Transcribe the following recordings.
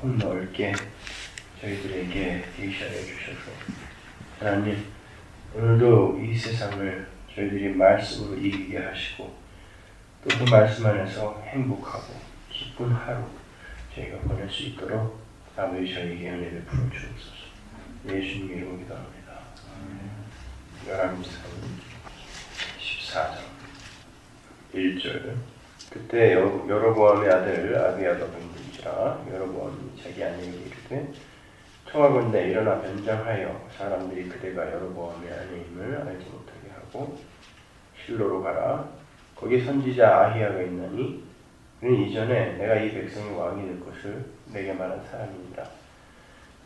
폭넓게 저희들에게 계시하여 주셔서 하나님, 오늘도 이 세상을 저희들이 말씀으로 이기게 하시고 또 그 말씀 안에서 행복하고 기쁜 하루 저희가 보낼 수 있도록 아버지 저희에게 은혜를 베풀어 주옵소서. 예수님 이름으로 기도합니다. 열왕기상 14장 1절. 그때 여로보암의 아들 아비야가 병든지라 여로보암이 자기 아내에게 이르되 청하건대 일어나 변장하여 사람들이 그대가 여로보암의 아내임을 알지 못하게 하고 실로로 가라. 거기 선지자 아히야가 있나니 그는 이전에 내가 이 백성의 왕이 될 것을 내게 말한 사람이니라.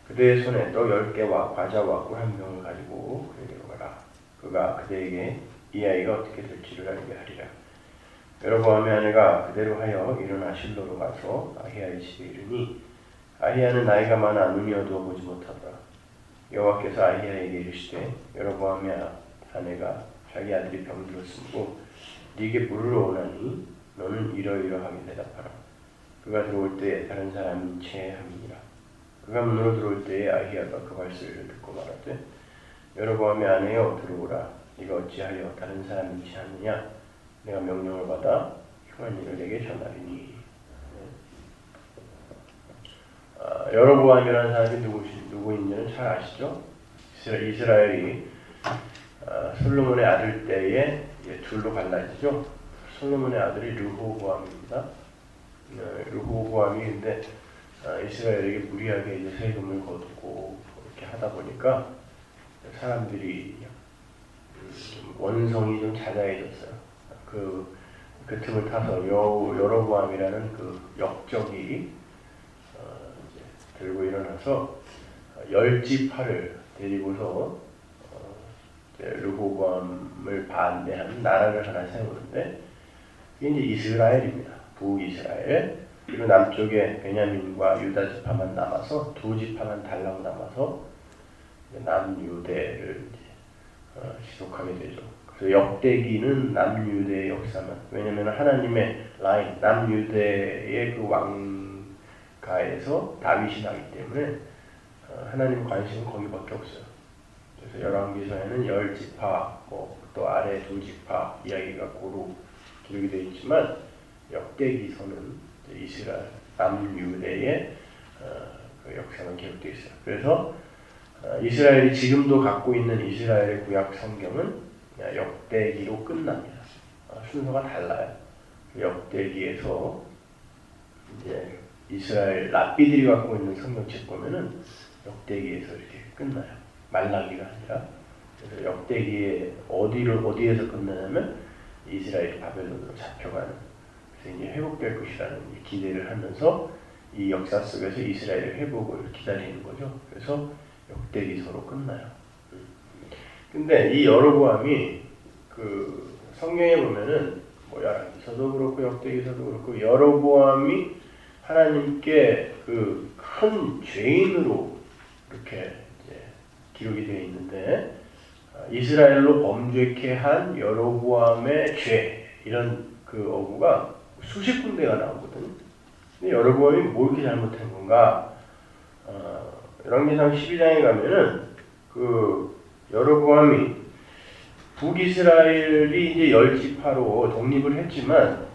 그대의 손에 떡 10개와 과자와 꿀 한 병을 가지고 그에게로 가라. 그가 그대에게 이 아이가 어떻게 될지를 알게 하리라. 여로보암의 아내가 그대로 하여 일어나 실로로 가서 아히야의 집에 이르니 아히야는 나이가 많아 눈이 어두워 보지 못하더라. 여호와께서 아히야에게 이르시되 여로보암의 아내가 자기 아들이 병들었으므로 네게 물으러 오나니 너는 이러이러하게 대답하라. 그가 들어올 때에 다른 사람인 채 함이니라. 그가 문으로 들어올 때에 아히야가 그 말씀을 듣고 말하되 여로보암의 아내여 들어오라. 네가 어찌하여 다른 사람인 채 하느냐. 내가 명령을 받아 흉한 일을 내게 전하리니. 여로보암이라는 사람이 누구인지는 잘 아시죠? 이스라엘이 솔로몬의 아들 때에 둘로 갈라지죠. 솔로몬의 아들이 르호보암입니다. 르호보암이 근데 이스라엘에게 무리하게 이제 세금을 거두고 이렇게 하다 보니까 사람들이 원성이 좀 자자해졌어요. 그 틈을 타서 여로보암이라는 그 역적이 이제 들고 일어나서 10지파를 데리고서 르호보암을 반대하는 나라를 하나 세우는데 이게 이제 이스라엘입니다. 북이스라엘. 그리고 남쪽에 베냐민과 유다 지파만 남아서 두 지파만 달라고 남아서 남유대를 지속하게 되죠. 그래서 역대기는 남유대의 역사만. 왜냐하면 하나님의 라인, 남유대의 그 왕가에서 다윗이 나기 때문에 하나님 관심은 거기밖에 없어요. 그래서 열왕기서에는 10지파, 또 아래 2지파 이야기가 고루 기록이 되어 있지만 역대기서는 이스라엘 남유대의 그 역사만 기록되어 있어요. 그래서 이스라엘이 지금도 갖고 있는 이스라엘의 구약 성경은 역대기로 끝납니다. 순서가 달라요. 역대기에서 이제 이스라엘 랍비들이 갖고 있는 성경책 보면은 역대기에서 이렇게 끝나요. 말라기가 아니라. 그래서 역대기에 어디에서 끝나냐면 이스라엘이 바벨론으로 잡혀가는, 그래서 이제 회복될 것이라는 기대를 하면서 이 역사 속에서 이스라엘의 회복을 기다리는 거죠. 그래서 역대기서로 끝나요. 근데 이 여로보암이 그 성경에 보면은 열왕기서도 그렇고 역대기서도 그렇고 여로보암이 하나님께 그 큰 죄인으로 이렇게 기록이 되어 있는데 이스라엘로 범죄케 한 여로보암의 죄, 이런 그 어구가 수십 군데가 나오거든요. 근데 여로보암이 뭐 이렇게 잘못한 건가? 열왕기상 12장에 가면은 그 여로보암이 북이스라엘이 이제 10지파로 독립을 했지만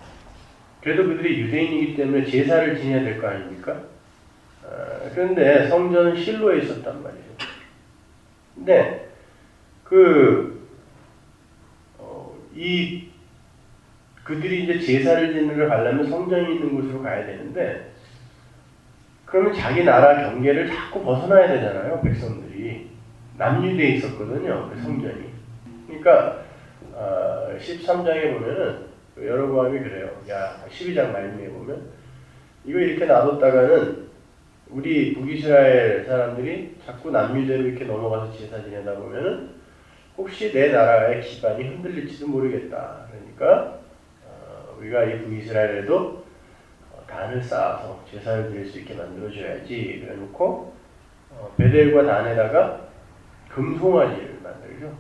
그래도 그들이 유대인이기 때문에 제사를 지내야 될 거 아닙니까? 그런데 성전은 실로에 있었단 말이에요. 근데 그들이 이제 제사를 지내러 가려면 성전이 있는 곳으로 가야 되는데 그러면 자기 나라 경계를 자꾸 벗어나야 되잖아요. 백성들이 남유대에 있었거든요. 그 성전이. 그러니까 13장에 보면은 여로보암이 그래요. 12장 말미에 보면 이거 이렇게 놔뒀다가는 우리 북이스라엘 사람들이 자꾸 남유대로 이렇게 넘어가서 제사 지내다 보면은 혹시 내 나라의 기반이 흔들릴지도 모르겠다. 그러니까 우리가 이 북이스라엘에도 단을 쌓아서 제사를 드릴 수 있게 만들어줘야지. 그래놓고 베델과 단에다가 금송아지를 만들죠.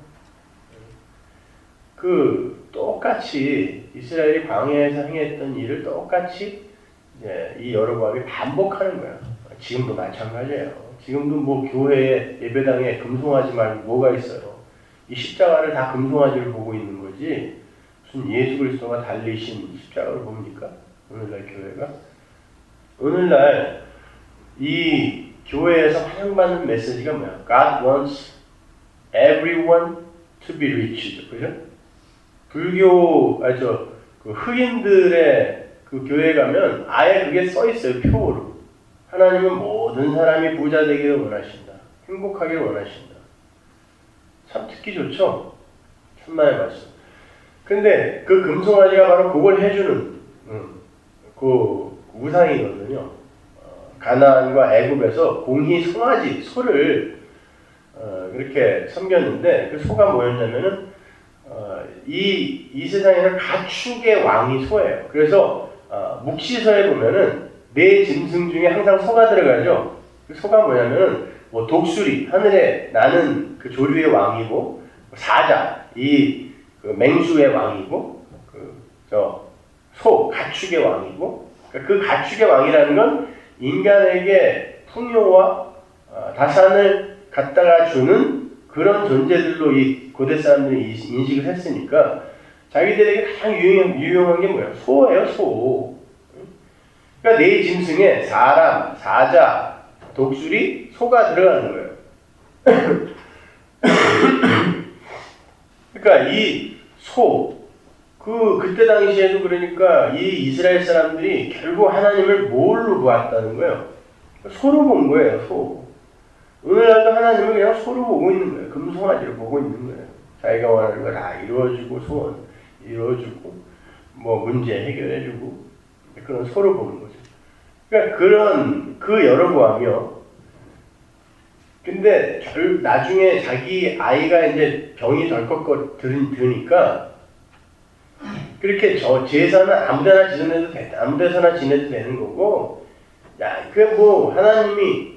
그 똑같이 이스라엘이 광야에서 행했던 일을 똑같이 이제 이 여로보암이 반복하는 거야. 지금도 마찬가지예요. 지금도 뭐 교회에 예배당에 금송아지 말고 뭐가 있어요? 이 십자가를 다 금송아지를 보고 있는 거지 무슨 예수 그리스도가 달리신 십자가를 봅니까? 오늘날 교회가? 오늘날 이 교회에서 환영받는 메시지가 뭐야? God wants everyone to be rich. 그죠? 불교, 그 흑인들의 그 교회에 가면 아예 그게 써 있어요. 표로. 하나님은 모든 사람이 부자 되기를 원하신다. 행복하기를 원하신다. 참 듣기 좋죠? 천만의 말씀. 근데 그 금송아지가 바로 그걸 해주는 그 우상이거든요. 가나안과 애굽에서 공히 송아지, 소를 그렇게 섬겼는데 그 소가 뭐였냐면은 이 세상에는 가축의 왕이 소예요. 그래서 묵시서에 보면은 네 짐승 중에 항상 소가 들어가죠. 그 소가 뭐냐면은 뭐 독수리, 하늘에 나는 그 조류의 왕이고 사자, 그 맹수의 왕이고 소, 가축의 왕이고 그러니까 그 가축의 왕이라는 건 인간에게 풍요와 다산을 갖다가 주는 그런 존재들로 이 고대 사람들이 인식을 했으니까 자기들에게 가장 유용한 게 뭐예요? 소예요, 소. 그러니까 네 짐승에 사람, 사자, 독수리, 소가 들어가는 거예요. 그러니까 이 소, 그때 당시에도 그러니까 이 이스라엘 사람들이 결국 하나님을 뭘로 보았다는 거예요? 소로 본 거예요, 소. 오늘날도 하나님을 그냥 소로 보고 있는 거예요. 금송아지로 보고 있는 거예요. 자기가 원하는 거 다 이루어주고, 소원 이루어주고, 뭐 문제 해결해주고, 그런 소로 보는 거죠. 그러니까 그 여로보암이요. 근데 나중에 자기 아이가 이제 병이 덜컥 드니까 그렇게 제사는 아무데나 지내도 아무데서나 지내도 되는 거고, 야, 그게 뭐 하나님이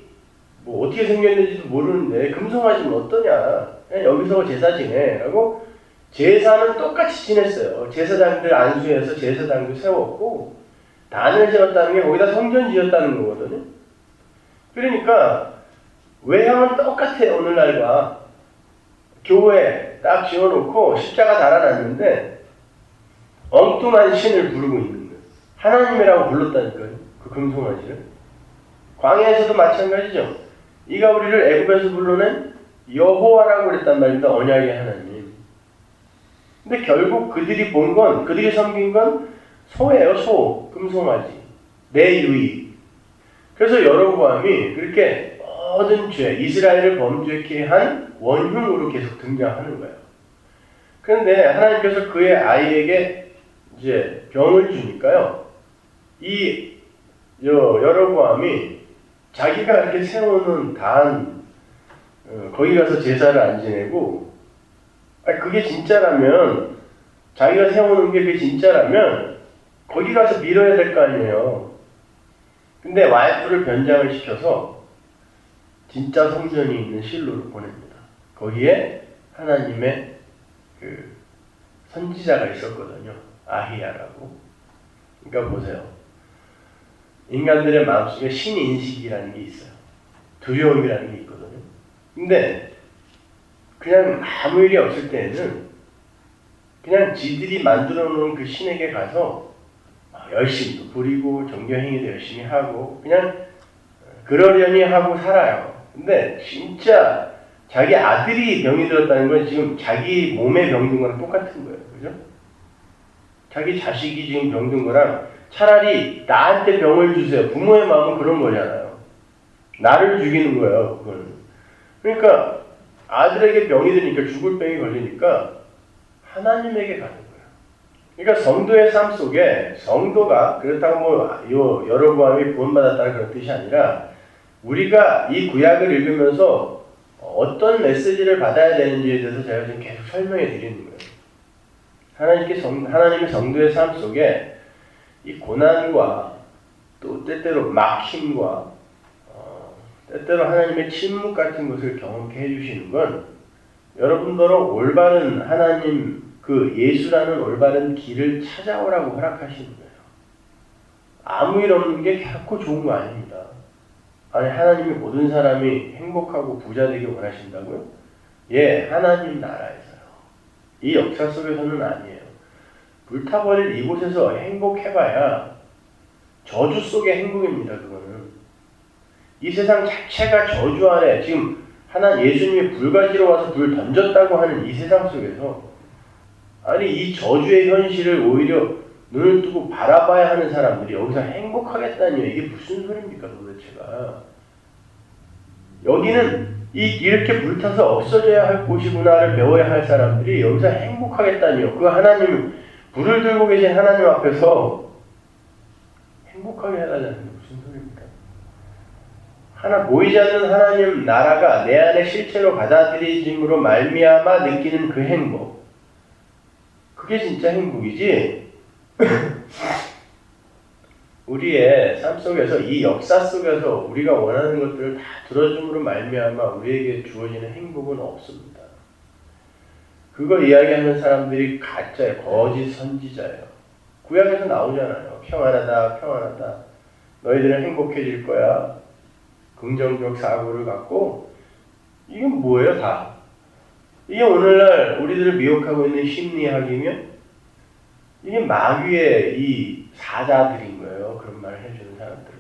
뭐 어떻게 생겼는지도 모르는데 금송아지는 어떠냐? 그냥 여기서 제사 지내라고 제사는 똑같이 지냈어요. 제사장들 안수해서 제사장도 세웠고 단을 지었다는 게 거기다 성전 지었다는 거거든요. 그러니까 외형은 똑같아요. 오늘날과 교회 딱 지어놓고 십자가 달아놨는데 엉뚱한 신을 부르고 있는 거예요. 하나님이라고 불렀다니까요. 그 금송아지를. 광야에서도 마찬가지죠. 이가 우리를 애굽에서 불러낸 여호와라고 그랬단 말입니다. 언약의 하나님. 근데 결국 그들이 그들이 섬긴 건 소예요. 소. 금송아지. 내 유익. 그래서 여로보암이 그렇게 모든 죄, 이스라엘을 범죄케 한 원흉으로 계속 등장하는 거예요. 그런데 하나님께서 그의 아이에게 이제 병을 주니까요. 이 여로보암이 자기가 이렇게 세우는 거기 가서 제사를 안 지내고, 그게 진짜라면, 자기가 세우는 게 그게 진짜라면, 거기 가서 밀어야 될 거 아니에요. 근데 와이프를 변장을 시켜서, 진짜 성전이 있는 실로를 보냅니다. 거기에 하나님의 그 선지자가 있었거든요. 아히야라고. 그러니까 보세요. 인간들의 마음속에 신인식이라는 게 있어요. 두려움이라는 게 있거든요. 근데 그냥 아무 일이 없을 때에는 그냥 지들이 만들어 놓은 그 신에게 가서 열심히 부리고 정교행위도 열심히 하고 그냥 그러려니 하고 살아요. 근데 진짜 자기 아들이 병이 들었다는 건 지금 자기 몸에 병든 거랑 똑같은 거예요. 그죠? 자기 자식이 지금 병든 거랑 차라리 나한테 병을 주세요. 부모의 마음은 그런 거잖아요. 나를 죽이는 거예요. 그걸. 그러니까 아들에게 병이 드니까 죽을 병이 걸리니까 하나님에게 가는 거예요. 그러니까 성도의 삶 속에 성도가 그렇다고 뭐 여로보암이 구원받았다는 그런 뜻이 아니라 우리가 이 구약을 읽으면서 어떤 메시지를 받아야 되는지에 대해서 제가 지금 계속 설명해 드리는 거예요. 하나님의 성도의 삶 속에 이 고난과 또 때때로 막힘과 때때로 하나님의 침묵 같은 것을 경험케 해주시는 건 여러분들은 올바른 하나님 그 예수라는 올바른 길을 찾아오라고 허락하시는 거예요. 아무 일 없는 게 결코 좋은 거 아닙니다. 아니 하나님이 모든 사람이 행복하고 부자 되길 원하신다고요? 예, 하나님 나라에서요. 이 역사 속에서는 아니에요. 불타버릴 이곳에서 행복해봐야 저주 속의 행복입니다. 그거는. 이 세상 자체가 저주 안에 지금 예수님이 불가지로 와서 불 던졌다고 하는 이 세상 속에서 아니 이 저주의 현실을 오히려 눈을 뜨고 바라봐야 하는 사람들이 여기서 행복하겠다니요. 이게 무슨 소리입니까 도대체가. 여기는 이렇게 불타서 없어져야 할 곳이구나를 배워야 할 사람들이 여기서 행복하겠다니요. 그 하나님, 불을 들고 계신 하나님 앞에서 행복하게 해달라는 게 무슨 소리입니까? 보이지 않는 하나님 나라가 내 안에 실체로 받아들여짐으로 말미암아 느끼는 그 행복. 그게 진짜 행복이지. 우리의 삶 속에서 이 역사 속에서 우리가 원하는 것들을 다 들어줌으로 말미암아 우리에게 주어지는 행복은 없습니다. 그거 이야기하는 사람들이 가짜예요. 거짓 선지자예요. 구약에서 나오잖아요. 평안하다, 평안하다. 너희들은 행복해질 거야. 긍정적 사고를 갖고. 이게 뭐예요 다? 이게 오늘날 우리들을 미혹하고 있는 심리학이며 이게 마귀의 이 사자들인 거예요. 그런 말을 해주는 사람들은요.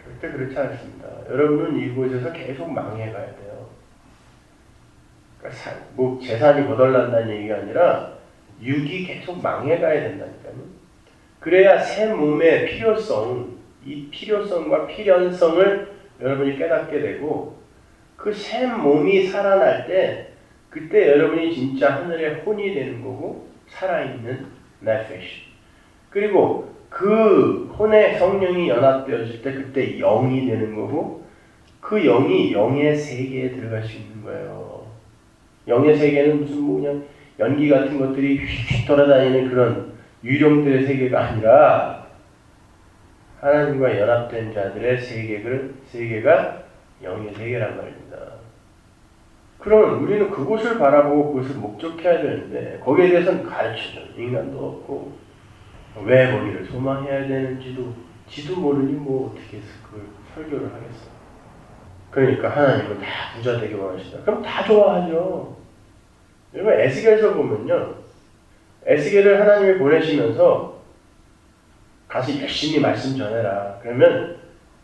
절대 그렇지 않습니다. 여러분은 이곳에서 계속 망해가야 돼요. 그러니까 뭐 재산이 거덜난다는 얘기가 아니라 육이 계속 망해가야 된다니까요. 그래야 새 몸의 필요성, 이 필요성과 필연성을 여러분이 깨닫게 되고 그 새 몸이 살아날 때 그때 여러분이 진짜 하늘의 혼이 되는 거고 살아있는 네페시. 그리고 그 혼의 성령이 연합되어질 때 그때 영이 되는 거고 그 영이 영의 세계에 들어갈 수 있는 거예요. 영의 세계는 무슨 뭐 그냥 연기 같은 것들이 휙휙 돌아다니는 그런 유령들의 세계가 아니라 하나님과 연합된 자들의 세계가 영의 세계란 말입니다. 그러면 우리는 그곳을 바라보고 그것을 목적해야 되는데 거기에 대해서는 가르쳐주는 인간도 없고 왜 거기를 소망해야 되는지도 지도 모르니 뭐 어떻게 해서 그걸 설교를 하겠어. 그러니까 하나님은 다 부자 되게 원하시다. 그럼 다 좋아하죠. 여러분 에스겔서 보면요. 에스겔을 하나님이 보내시면서 가서 열심히 말씀 전해라. 그러면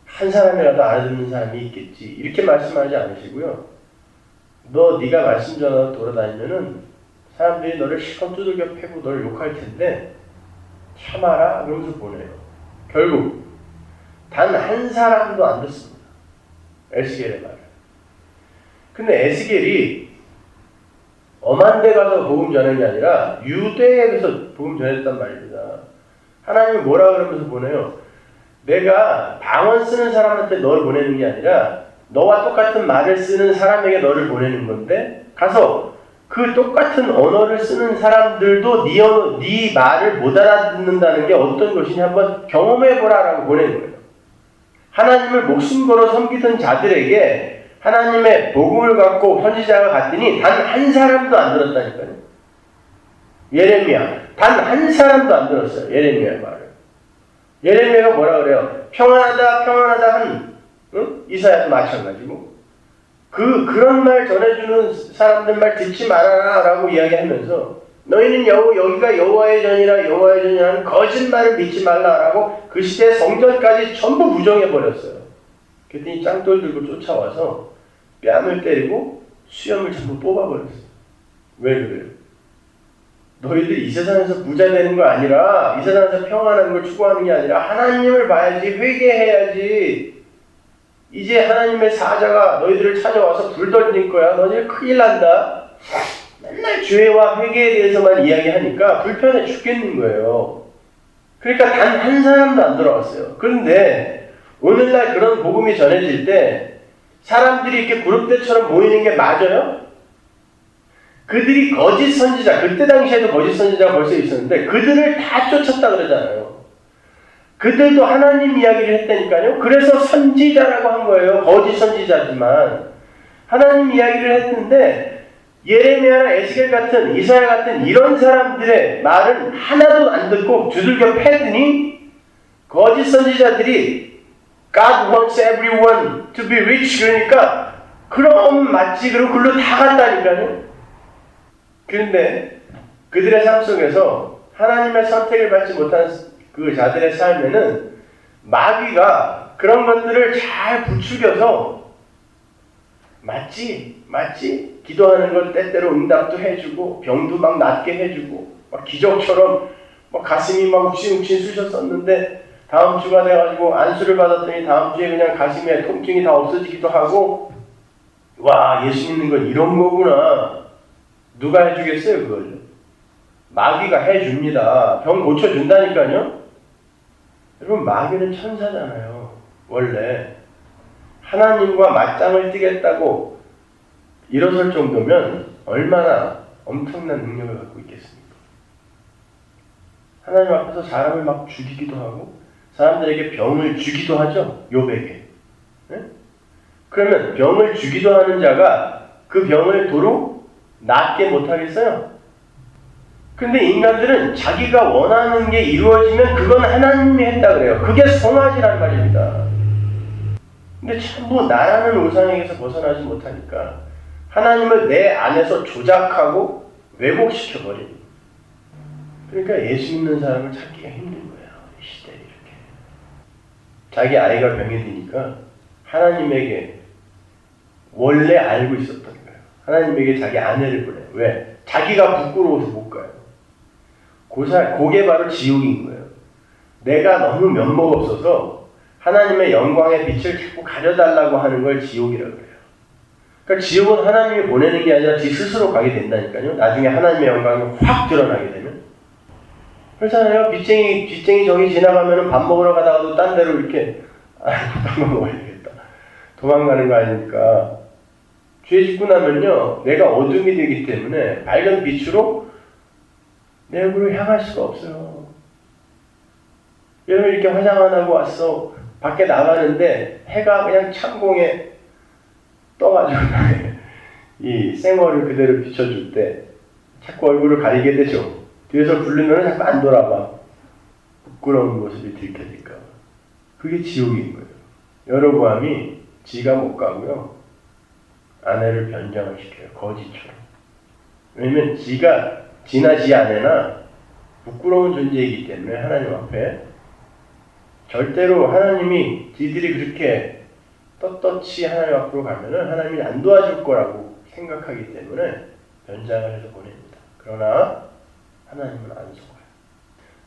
한 사람이라도 알아듣는 사람이 있겠지. 이렇게 말씀하지 않으시고요. 네가 말씀 전하러 돌아다니면은 사람들이 너를 실컷 두들겨 패고 너를 욕할 텐데 참아라 그러면서 보내요. 결국 단 한 사람도 안 듣습니다. 에스겔의 말을. 근데 에스겔이 엄한 데 가서 복음 전하는 게 아니라 유대에 가서 복음 전했단 말입니다. 하나님이 뭐라 그러면서 보내요? 내가 방언 쓰는 사람한테 너를 보내는 게 아니라 너와 똑같은 말을 쓰는 사람에게 너를 보내는 건데 가서 그 똑같은 언어를 쓰는 사람들도 네 말을 못 알아듣는다는 게 어떤 것이냐 한번 경험해보라라고 보내는 거예요. 하나님을 목숨 걸어 섬기던 자들에게 하나님의 복음을 갖고 선지자가 갔더니 단 한 사람도 안 들었다니까요. 예레미야 단 한 사람도 안 들었어요. 예레미야의 말을. 예레미야가 뭐라 그래요? 평안하다 평안하다 한 이사야도 마찬가지고 그런 말 전해주는 사람들 말 듣지 말아라 라고 이야기하면서 너희는 여기가 여호와의 전이라 여호와의 전이라는 거짓말을 믿지 말라라고 그 시대의 성전까지 전부 부정해버렸어요. 그랬더니 짱돌 들고 쫓아와서 뺨을 때리고 수염을 전부 뽑아버렸어요. 왜 그래요? 너희들 이 세상에서 부자 되는 거 아니라 이 세상에서 평안한 걸 추구하는 게 아니라 하나님을 봐야지 회개해야지. 이제 하나님의 사자가 너희들을 찾아와서 불 던질 거야. 너희들 큰일 난다. 맨날 죄와 회개에 대해서만 이야기하니까 불편해 죽겠는 거예요. 그러니까 단 한 사람도 안 돌아왔어요. 그런데 오늘날 그런 복음이 전해질 때 사람들이 이렇게 그룹대처럼 모이는 게 맞아요? 그들이 거짓 선지자, 그때 당시에도 거짓 선지자가 벌써 있었는데 그들을 다 쫓았다 그러잖아요. 그들도 하나님 이야기를 했다니까요. 그래서 선지자라고 한 거예요. 거짓 선지자지만 하나님 이야기를 했는데 예레미야나 에스겔 같은 이사야 같은 이런 사람들의 말은 하나도 안 듣고 두들겨 패더니 거짓 선지자들이 God wants everyone to be rich. 그러니까 그럼 맞지. 그럼 글로 다 간다니까요. 그런데 그들의 삶 속에서 하나님의 선택을 받지 못한 그 자들의 삶에는 마귀가 그런 것들을 잘 부추겨서 맞지 기도하는 걸 때때로 응답도 해주고 병도 막 낫게 해주고 막 기적처럼 막 가슴이 막 욱신욱신 쑤셨었는데 다음 주가 돼가지고 안수를 받았더니 다음 주에 그냥 가슴에 통증이 다 없어지기도 하고 와 예수 믿는 건 이런 거구나. 누가 해주겠어요 그걸? 마귀가 해줍니다. 병 고쳐준다니까요. 여러분 마귀는 천사잖아요. 원래 하나님과 맞짱을 뜨겠다고 일어설 정도면 얼마나 엄청난 능력을 갖고 있겠습니까? 하나님 앞에서 사람을 막 죽이기도 하고 사람들에게 병을 주기도 하죠. 욥에게. 네? 그러면 병을 주기도 하는 자가 그 병을 도로 낫게 못하겠어요? 근데 인간들은 자기가 원하는 게 이루어지면 그건 하나님이 했다 그래요. 그게 성화지란 말입니다. 근데 전부 나라는 우상에게서 벗어나지 못하니까 하나님을 내 안에서 조작하고 왜곡시켜버립니다. 그러니까 예수 믿는 사람을 찾기가 힘든 거예요. 이 시대에 이렇게. 자기 아이가 병이 드니까 하나님에게 원래 알고 있었던 거예요. 하나님에게 자기 아내를 보내요. 왜? 자기가 부끄러워서 못 가요. 그게 바로 지옥인 거예요. 내가 너무 면목 없어서 하나님의 영광의 빛을 자꾸 가려달라고 하는 걸 지옥이라고 그래요. 그러니까 지옥은 하나님이 보내는 게 아니라 지 스스로 가게 된다니까요. 나중에 하나님의 영광이 확 드러나게 되면. 그렇잖아요. 빚쟁이 저기 지나가면 밥 먹으러 가다가도 딴 데로 이렇게 밥 먹어야겠다. 도망가는 거 아닙니까? 죄 짓고 나면요. 내가 어둠이 되기 때문에 밝은 빛으로 내 얼굴을 향할 수가 없어요. 여러분 이렇게 화장 안 하고 왔어. 밖에 나가는데 해가 그냥 창공에 떠가지고 이 생얼을 그대로 비춰줄 때 자꾸 얼굴을 가리게 되죠. 뒤에서 부르면 자꾸 안 돌아봐. 부끄러운 모습이 들켜질까. 그게 지옥인 거예요. 여로보암이 지가 못 가고요. 아내를 변장을 시켜요. 거지처럼. 왜냐면 지나 지 아내나 부끄러운 존재이기 때문에 하나님 앞에 절대로 하나님이 지들이 그렇게 떳떳이 하나님 앞으로 가면은 하나님이 안 도와줄 거라고 생각하기 때문에 변장을 해서 보냅니다. 그러나 하나님은 안 속아요.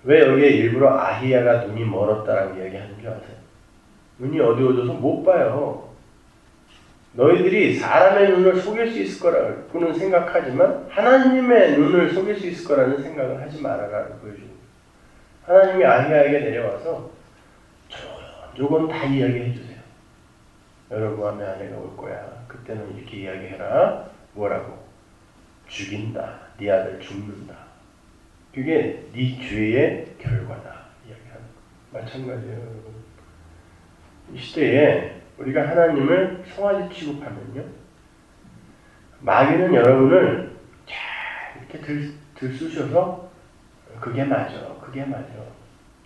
왜 여기에 일부러 아히야가 눈이 멀었다라고 이야기하는 줄 아세요? 눈이 어두워져서 못 봐요. 너희들이 사람의 눈을 속일 수 있을 거라고는 생각하지만 하나님의 눈을 속일 수 있을 거라는 생각을 하지 말아라고 보여줍니다. 하나님이 아히야에게 내려와서 조금 다 이야기해 주세요. 여로보암의 아내가 올 거야. 그때는 이렇게 이야기해라. 뭐라고? 죽인다. 네 아들 죽는다. 그게 네 죄의 결과다. 이야기하는 거. 마찬가지예요, 여러분. 이 시대에 우리가 하나님을 송아지 취급하면요. 마귀는 여러분을 잘 이렇게 들쑤셔서 그게 맞아.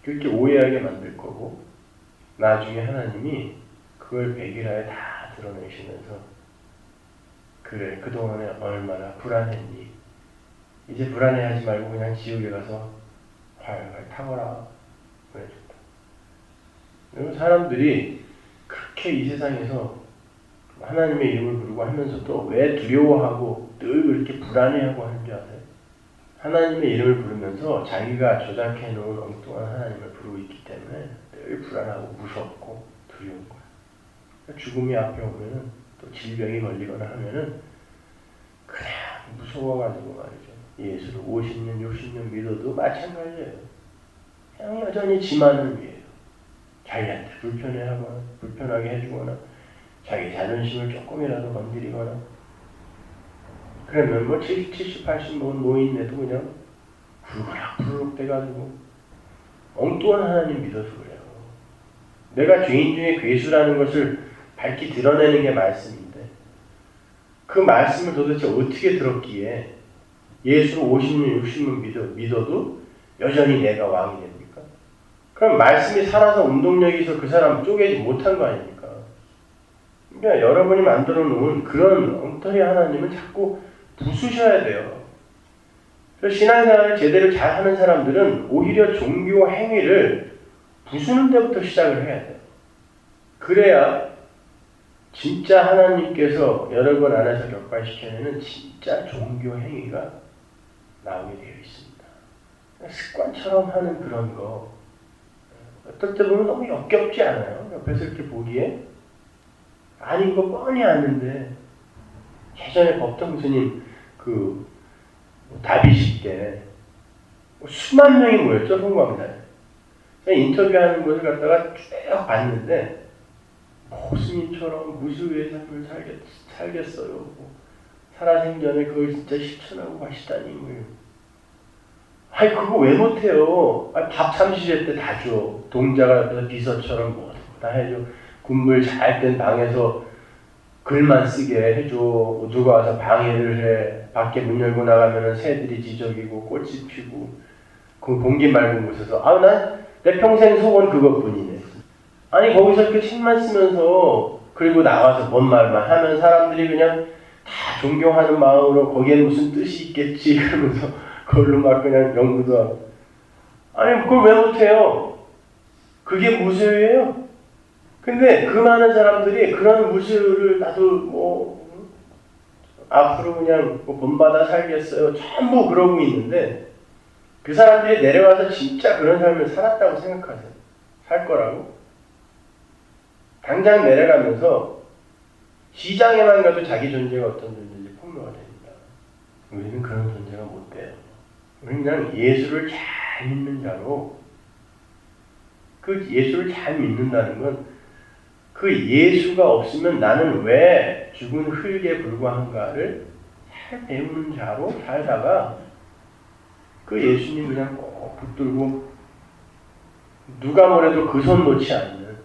그렇게 오해하게 만들 거고 나중에 하나님이 그걸 백일하에 다 드러내시면서 그래 그동안에 얼마나 불안했니. 이제 불안해하지 말고 그냥 지옥에 가서 활활 타거라. 그래줬다. 여러분 사람들이 그렇게 이 세상에서 하나님의 이름을 부르고 하면서도 왜 두려워하고 늘 그렇게 불안해하고 하는 줄 아세요? 하나님의 이름을 부르면서 자기가 조작해 놓은 엉뚱한 하나님을 부르고 있기 때문에 늘 불안하고 무섭고 두려운 거예요. 죽음이 앞에 오면은 또 질병이 걸리거나 하면은 그냥 무서워가지고 말이죠. 예수를 50년, 60년 믿어도 마찬가지예요. 그냥 여전히 지만을 위해요. 자기한테 불편하게 해주거나 자기 자존심을 조금이라도 건드리거나 그러면 뭐 70, 80 먹은 노인네도 그냥 부르륵 돼가지고 엉뚱한 하나님 믿어서 그래요. 내가 죄인 중에 괴수라는 것을 밝히 드러내는 게 말씀인데 그 말씀을 도대체 어떻게 들었기에 예수를 50년, 60년 믿어도 여전히 내가 왕이 됩니까? 그럼 말씀이 살아서 운동력이 있어 그 사람 쪼개지 못한 거 아닙니까? 그러니까 여러분이 만들어 놓은 그런 엉터리 하나님은 자꾸 부수셔야 돼요. 그래서 신앙생활을 제대로 잘하는 사람들은 오히려 종교 행위를 부수는 데부터 시작을 해야 돼요. 그래야 진짜 하나님께서 여러분 안에서 격발시켜내는 진짜 종교 행위가 나오게 되어 있습니다. 습관처럼 하는 그런 거 어떨 때 보면 너무 역겹지 않아요? 옆에서 이렇게 보기에 아닌 거 뻔히 아는데 예전에 법정 스님 그 다비식 때 수만 명이 모였죠, 송광단에. 인터뷰하는 것을 갖다가 쭉 봤는데 스님처럼 무수의 삶을 살겠어요. 살아생전에 그걸 진짜 실천하고 가시다니. 아니 그거 왜 못해요? 아니, 밥 30회 때 다 줘. 동자가 옆에서 비서처럼 뭐 다 해줘. 군물 잘 된 방에서 글만 쓰게 해줘. 누가 와서 방해를 해. 밖에 문 열고 나가면은 새들이 지저귀고 꽃이 피고 그 공기 맑은 곳에서 난 내 평생 소원 그것뿐이네. 아니 거기서 이렇게 책만 쓰면서 그리고 나와서 뭔 말만 하면 사람들이 그냥 다 존경하는 마음으로 거기에 무슨 뜻이 있겠지 이러면서 그걸로 막 그냥 연구도 하고. 아니 그걸 왜 못해요? 그게 무술이에요? 근데 그 많은 사람들이 그런 무술을 나도 앞으로 그냥 본받아 살겠어요. 전부 그러고 있는데 그 사람들이 내려와서 진짜 그런 삶을 살았다고 생각하세요? 살 거라고? 당장 내려가면서 시장에만 가도 자기 존재가 어떤 존재인지 폭로가 됩니다. 우리는 그런 존재가 못 돼요. 우리는 그냥 예수를 잘 믿는 자로 그 예수를 잘 믿는다는 건 그 예수가 없으면 나는 왜 죽은 흙에 불과한가를 잘 배우는 자로 살다가 그 예수님 그냥 꼭 붙들고 누가 뭐래도 그 손 놓지 않는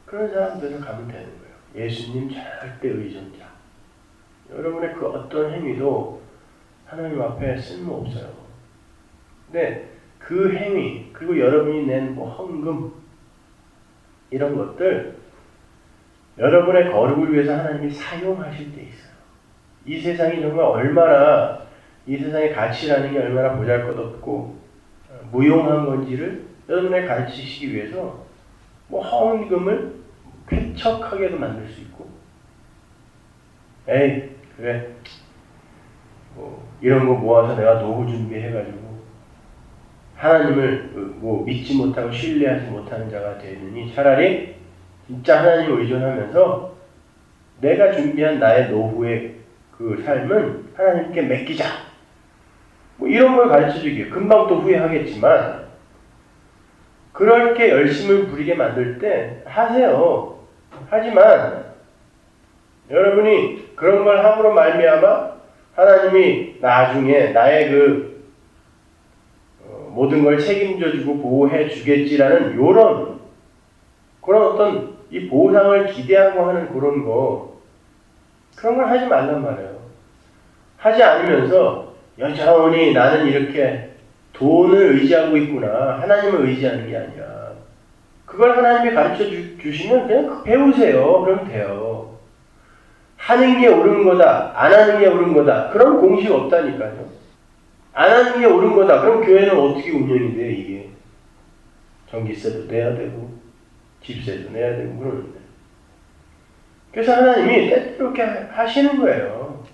그런 사람들을 가면 되는 거예요. 예수님 절대 의존자. 여러분의 그 어떤 행위도 하나님 앞에 쓸모없어요. 근데 그 행위 그리고 여러분이 낸 헌금 이런 것들 여러분의 거룩을 위해서 하나님이 사용하실 때 있어요. 이 세상이 정말 얼마나 이 세상의 가치라는 게 얼마나 보잘것없고 무용한 건지를 여러분의 가르치시기 위해서 헌금을 쾌척하게도 만들 수 있고 에이 그래 이런 거 모아서 내가 노후 준비해가지고 하나님을 믿지 못하고 신뢰하지 못하는 자가 되느니 차라리 진짜 하나님을 의존하면서 내가 준비한 나의 노후의 그 삶은 하나님께 맡기자. 이런 걸 가르쳐주기에 금방 또 후회하겠지만 그렇게 열심을 부리게 만들 때 하세요. 하지만 여러분이 그런 걸 함으로 말미암아 하나님이 나중에 나의 그 모든 걸 책임져주고 보호해 주겠지라는 그런 어떤 이 보상을 기대하고 하는 그런 걸 하지 말란 말이에요. 하지 않으면서 여전히 나는 이렇게 돈을 의지하고 있구나. 하나님을 의지하는 게 아니라 그걸 하나님이 가르쳐 주시면 그냥 배우세요. 그러면 돼요. 하는 게 옳은 거다. 안 하는 게 옳은 거다. 그런 공식 없다니까요. 안 하는 게 옳은 거다. 그럼 교회는 어떻게 운영이 돼 이게? 전기세도 내야 되고 집세도 내야 되고 그러는데. 그래서 하나님이 때때로 이렇게 하시는 거예요.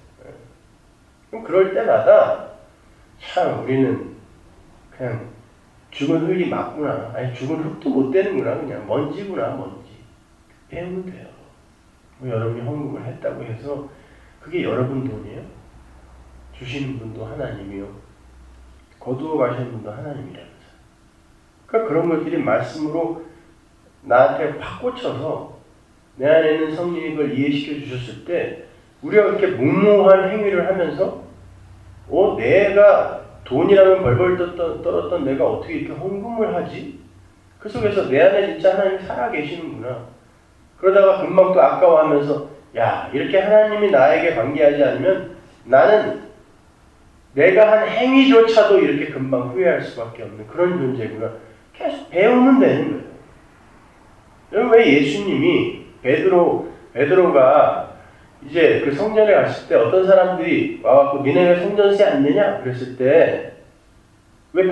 그럼 그럴 때마다 참 우리는 그냥 죽은 흙이 맞구나. 아니 죽은 흙도 못 되는구나. 그냥 먼지구나 먼지. 배우면 돼요. 여러분이 헌금을 했다고 해서 그게 여러분 돈이에요? 주시는 분도 하나님이요. 거두어 가시는 분도 하나님이라면서요. 그러니까 그런 것들이 말씀으로 나한테 확 꽂혀서 내 안에 있는 성령이 그걸 이해시켜 주셨을 때 우리가 그렇게 무모한 행위를 하면서 내가 돈이라면 벌벌 떨었던 내가 어떻게 이렇게 헌금을 하지? 그 속에서 내 안에 진짜 하나님이 살아 계시는구나. 그러다가 금방 또 아까워하면서 이렇게 하나님이 나에게 관계하지 않으면 나는 내가 한 행위조차도 이렇게 금방 후회할 수밖에 없는 그런 존재구나. 계속 배우면 되는 거예요. 여러분, 왜 예수님이 베드로가 이제 그 성전에 갔을 때 어떤 사람들이 와갖고 니네 왜 성전세 안 내냐? 그랬을 때 왜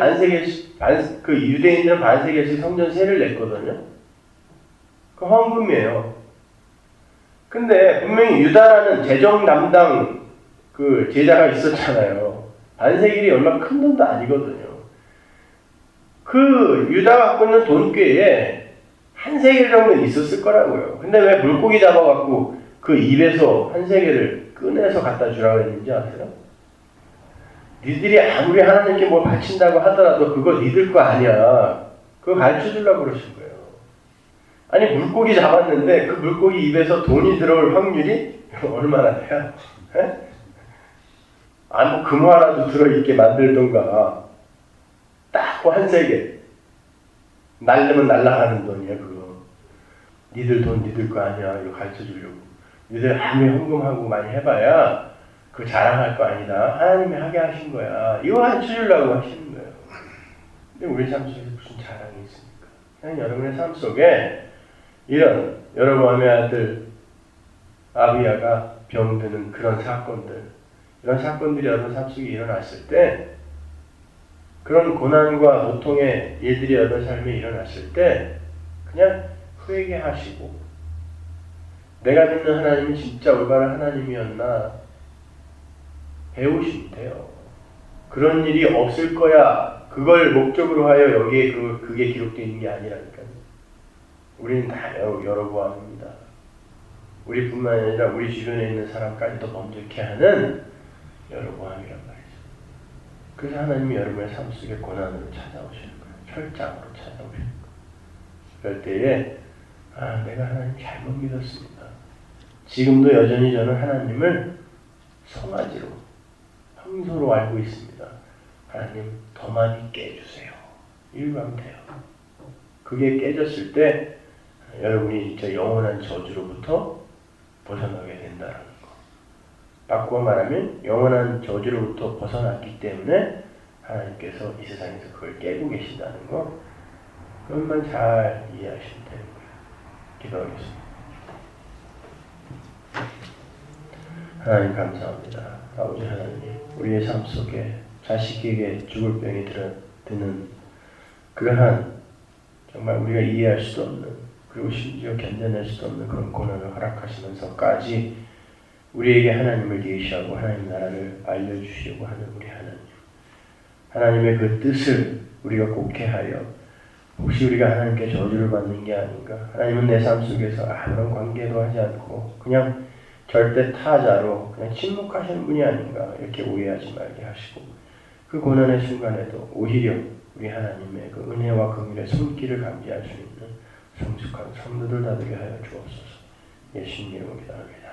그 유대인들은 반세겔씩 성전세를 냈거든요. 그 헌금이에요. 근데 분명히 유다라는 재정 담당 그 제자가 있었잖아요. 반세겔이 얼마 큰 돈도 아니거든요. 그 유다가 갖고 있는 돈꾀에 한 세겔 정도는 있었을 거라고요. 근데 왜 물고기 잡아갖고 그 입에서 한 세겔을 꺼내서 갖다 주라고 했는지 아세요? 니들이 아무리 하나님께 뭘 바친다고 하더라도 그거 니들 거 아니야. 그거 가르쳐 주려고 그러신 거예요. 아니, 물고기 잡았는데 그 물고기 입에서 돈이 들어올 확률이 얼마나 돼요? 뭐 금화 하나도 들어있게 만들던가. 딱 한 세겔. 날리면 날라가는 돈이야, 그거. 니들 돈 니들 거 아니야. 이거 가르쳐 주려고. 니들 아무리 헌금하고 많이 해봐야 그 자랑할 거 아니다. 하나님이 하게 하신 거야. 이거 가르쳐 주려고 하시는 거예요. 근데 우리 삶 속에 무슨 자랑이 있습니까? 그냥 여러분의 삶 속에 이런 여로보암의 아들 아비야가 병드는 그런 사건들, 이런 사건들이 여러분 삶 속에 일어났을 때, 그런 고난과 고통의 일들이 여러분 삶에 일어났을 때 그냥 회개하시고 내가 믿는 하나님이 진짜 올바른 하나님이었나 배우시면 돼요. 그런 일이 없을 거야. 그걸 목적으로 하여 여기에 그게 기록되어 있는 게 아니라니까요. 우리는 다 여로보암입니다. 우리뿐만 아니라 우리 주변에 있는 사람까지도 범죄케 하는 여로보암이란 말이죠. 그래서 하나님이 여러분의 삶 속에 고난으로 찾아오시는 거예요. 혈장으로 찾아오시는 거예요. 그럴 때에 내가 하나님 잘못 믿었습니다. 지금도 여전히 저는 하나님을 송아지로, 형소로 알고 있습니다. 하나님 더 많이 깨주세요. 이러고 하면 돼요. 그게 깨졌을 때 여러분이 진짜 영원한 저주로부터 벗어나게 된다는 거. 바꾸어 말하면 영원한 저주로부터 벗어났기 때문에 하나님께서 이 세상에서 그걸 깨고 계신다는 거. 그것만 잘 이해하시면 되는 거예요. 기도하겠습니다. 하나님 감사합니다. 아버지 하나님, 우리의 삶 속에 자식에게 죽을 병이 드는 그러한 정말 우리가 이해할 수도 없는, 그리고 심지어 견뎌낼 수도 없는 그런 고난을 허락하시면서까지 우리에게 하나님을 계시하고 하나님 나라를 알려주시려고 하는 우리 하나님, 하나님의 그 뜻을 우리가 곡해 하여 혹시 우리가 하나님께 저주를 받는 게 아닌가. 하나님은 내 삶 속에서 아무런 관계도 하지 않고 그냥 절대 타자로 그냥 침묵하시는 분이 아닌가, 이렇게 오해하지 말게 하시고, 그 고난의 순간에도 오히려 우리 하나님의 그 은혜와 긍휼의 손길을 감지할 수 있는 성숙한 성도들 되게 하여 주옵소서. 예수님 이름으로 기도합니다.